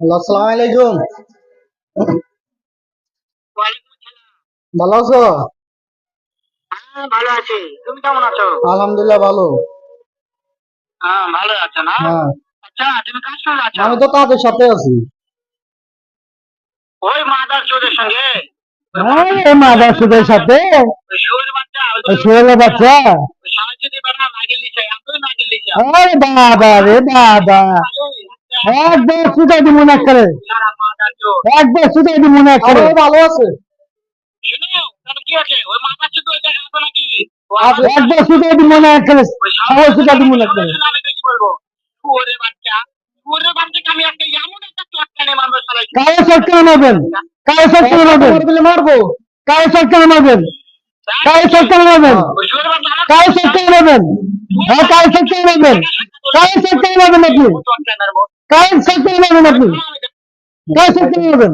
Hello, আসসালামু আলাইকুম। ওয়ালাইকুম আসসালাম। ভালো আছো? হ্যাঁ, ভালো আছি। তুমি কেমন আছো? আলহামদুলিল্লাহ ভালো। হ্যাঁ, ভালো আছো না? হ্যাঁ, আচ্ছা, তুমি কার সঙ্গে আছো? আমি তো তাদের সাথে আছি। ওই মাদার চোদের সঙ্গে? ওই এই মাদার সুদের সাথে ওই শুয়োরের বাচ্চা, শুয়ের বাচ্চা। ওই সারাদিনে বেটা নাগিল দিছে, এতই নাগিল দিছে। আরে বাবা রে বাবা, একবার সুদাই দি মনে করে, সারা মাদার চোদ। একবার সুদাই দি মনে করে। ভালো আছে। শুনো, তাহলে কি আছে? ওই মাদার চোদ ওই জায়গায় আছে নাকি? একবার সুদাই দি মনে করে, ওই সবাই সুদাই দি মনে করে। শুয়োরের নামে বেশি বলবো। শুয়োরের বাচ্চা, শুয়োরের বাচ্চাকে আমি আজকে এমন একটা চটকানে মারবো শালা। কারে সরকার মারবেন? কারে সরকার মারবেন? মারবো। কারে সরকার মারবেন? কারে সরকার মারবেন? ওই শুয়োরের বাচ্চা আমার কারে সরকার মারবেন? হ্যাঁ, কারে সরকার মারবেন? কারে সরকার মারবেন আপনি? চটকানে মারবো। কারে সরকার মারবেন আপনি? কারে সরকার মারবেন?